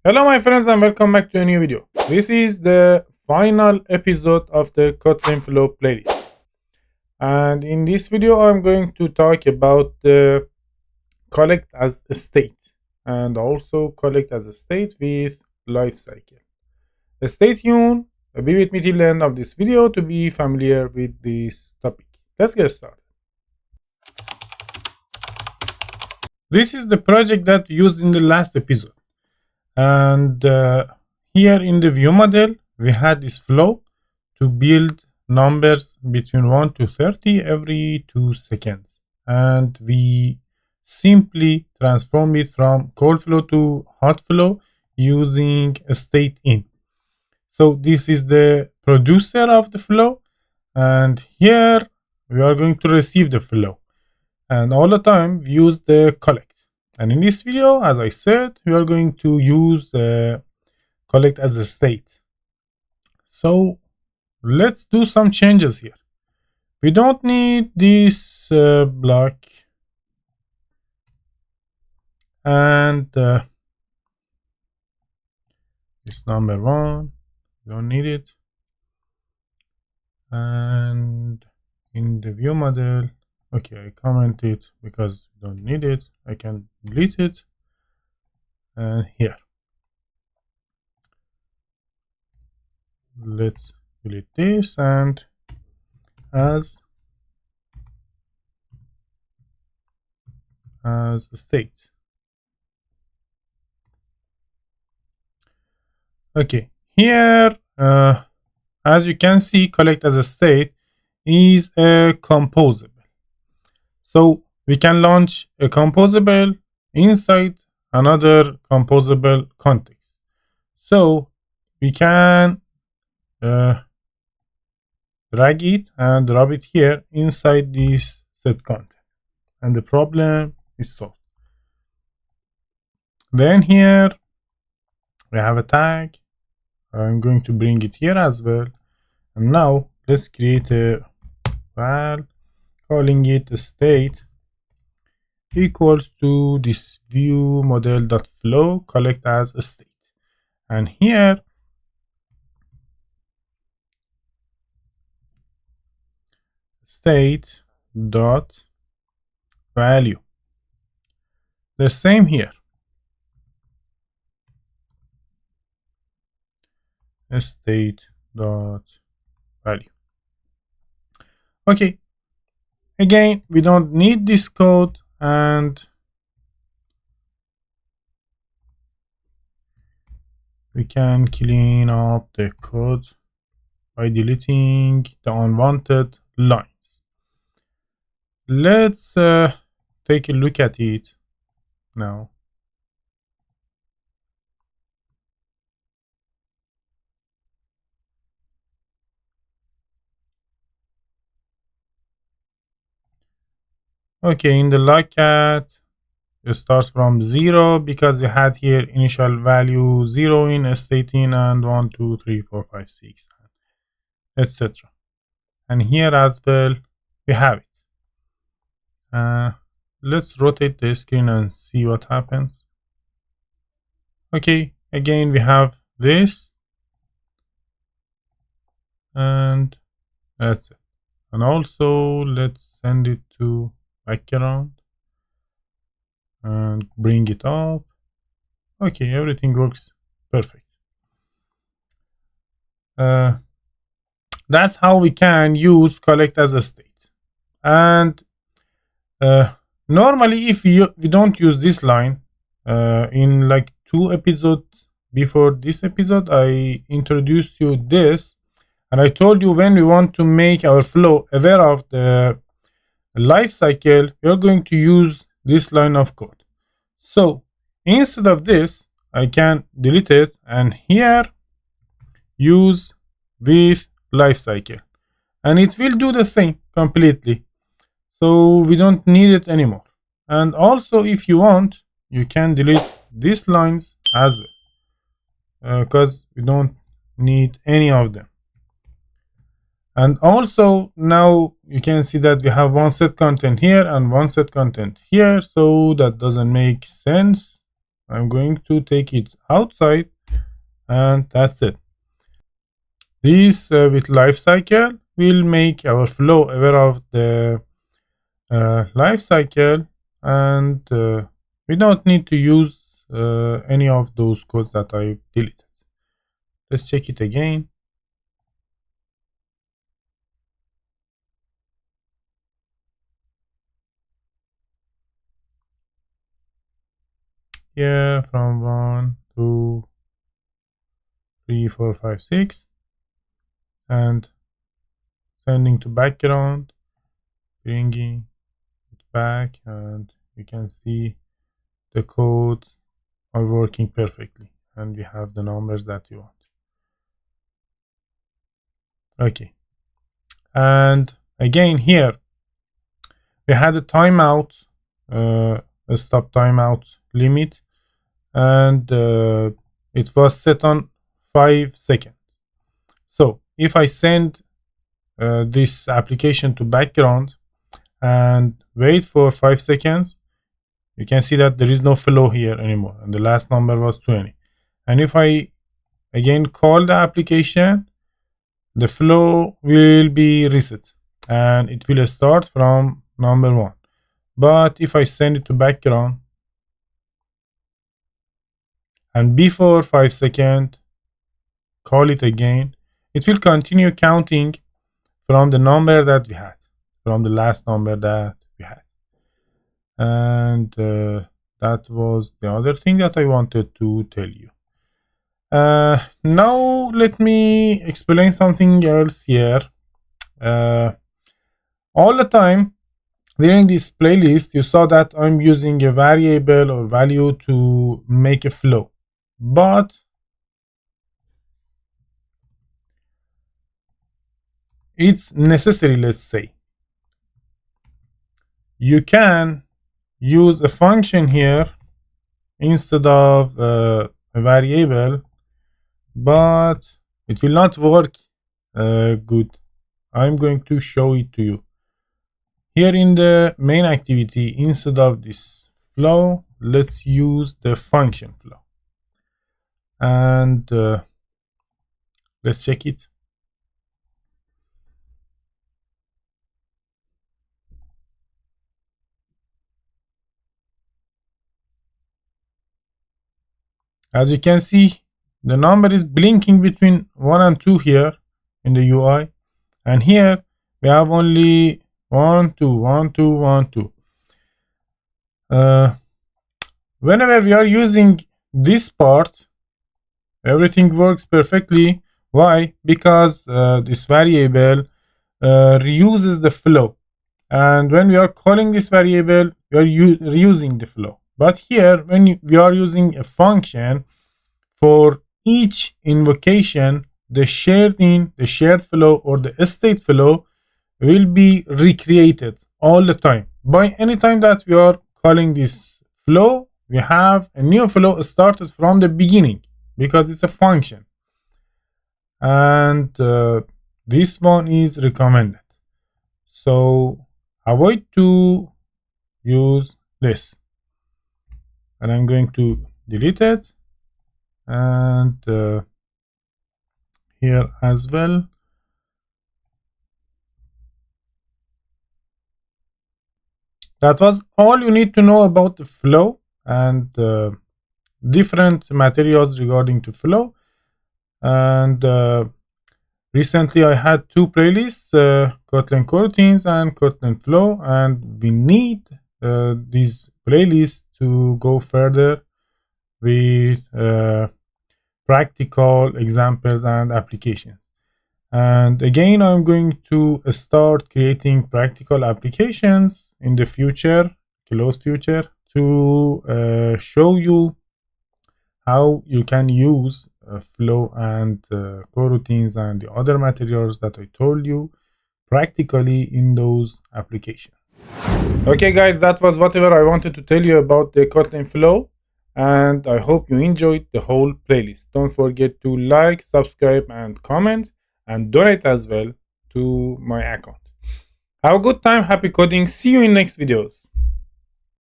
Hello my friends and welcome back to a new video. This is the final episode of the Kotlin Flow playlist. And in this video I'm going to talk about the collect as a state and also collect as a state with lifecycle. Stay tuned, be with me till the end of this video to be familiar with this topic. Let's get started. This is the project that we used in the last episode. And here in the view model, we had this flow to build numbers between 1 to 30 every 2 seconds. And we simply transform it from cold flow to hot flow using a state in. So this is the producer of the flow. And here we are going to receive the flow. And all the time we use the collect. And in this video, as I said, we are going to use collect as a state. So let's do some changes here. We don't need this block. And this number 1, we don't need it. And in the view model, okay, I comment it because we don't need it. I can delete it. And here, let's delete this and as a state. Okay, here, as you can see, collect as a state is a composable. So we can launch a composable inside another composable context. So we can drag it and drop it here inside this set content, and the problem is solved. Then here we have a tag. I'm going to bring it here as well. And now let's create a val calling it a state equals to this view model.flow collect as a state. And here state dot value. The same here. State dot value. Okay. Again, we don't need this code, and we can clean up the code by deleting the unwanted lines. Let's take a look at it now. Okay, in the logcat, it starts from 0 because you had here initial value 0 in state in and 1, 2, 3, 4, 5, 6, etc. And here as well, we have it. Let's rotate the screen and see what happens. Okay, again, we have this. And that's it. And also, let's send it to background and bring it up. Okay, everything works perfect. That's how we can use collect as a state. And normally, if we don't use this line, in like 2 episodes before this episode, I introduced you this, and I told you when we want to make our flow aware of the life cycle, we are going to use this line of code. So instead of this, I can delete it and here use with lifecycle, and it will do the same completely. So we don't need it anymore. And also, if you want, you can delete these lines as well, because we don't need any of them. And also now you can see that we have one set content here and one set content here, so that doesn't make sense I'm going to take it outside, and that's it. This with lifecycle will make our flow aware of the lifecycle, and we don't need to use any of those codes that I deleted. Let's check it again. Here from 1, 2, 3, 4, 5, 6, and sending to background, bringing it back, and you can see the codes are working perfectly, and we have the numbers that you want. Okay, and again here we had a timeout, a stop timeout limit, and it was set on 5 seconds. So if I send this application to background and wait for 5 seconds, you can see that there is no flow here anymore, and the last number was 20. And if I again call the application, the flow will be reset and it will start from number 1. But if I send it to background and before 5 seconds call it again, it will continue counting from the number that we had, from the last number that we had. And that was the other thing that I wanted to tell you. Now let me explain something else here. All the time during this playlist, you saw that I'm using a variable or value to make a flow, but it's necessary. Let's say you can use a function here instead of a variable, but it will not work good. I'm going to show it to you. Here in the main activity, instead of this flow, let's use the function flow. And let's check it. As you can see, the number is blinking between 1 and 2 here in the UI. And here we have only 1, 2, 1, 2, 1, 2. Whenever we are using this part, everything works perfectly. Why? Because this variable reuses the flow. And when we are calling this variable, we are reusing the flow. But here, when we are using a function, for each invocation, the shared flow or the state flow will be recreated all the time. By any time that we are calling this flow, we have a new flow started from the beginning because it's a function. And this one is recommended. So avoid to use this. And I'm going to delete it. And here as well. That was all you need to know about the flow and different materials regarding to flow. And recently I had 2 playlists, Kotlin coroutines and Kotlin flow, and we need these playlists to go further with practical examples and applications. And again, I'm going to start creating practical applications in the future, close future, to show you how you can use flow and coroutines and the other materials that I told you practically in those applications. Okay guys, that was whatever I wanted to tell you about the Kotlin flow, and I hope you enjoyed the whole playlist. Don't forget to like, subscribe and comment, and donate as well to my account. Have a good time, happy coding, see you in next videos.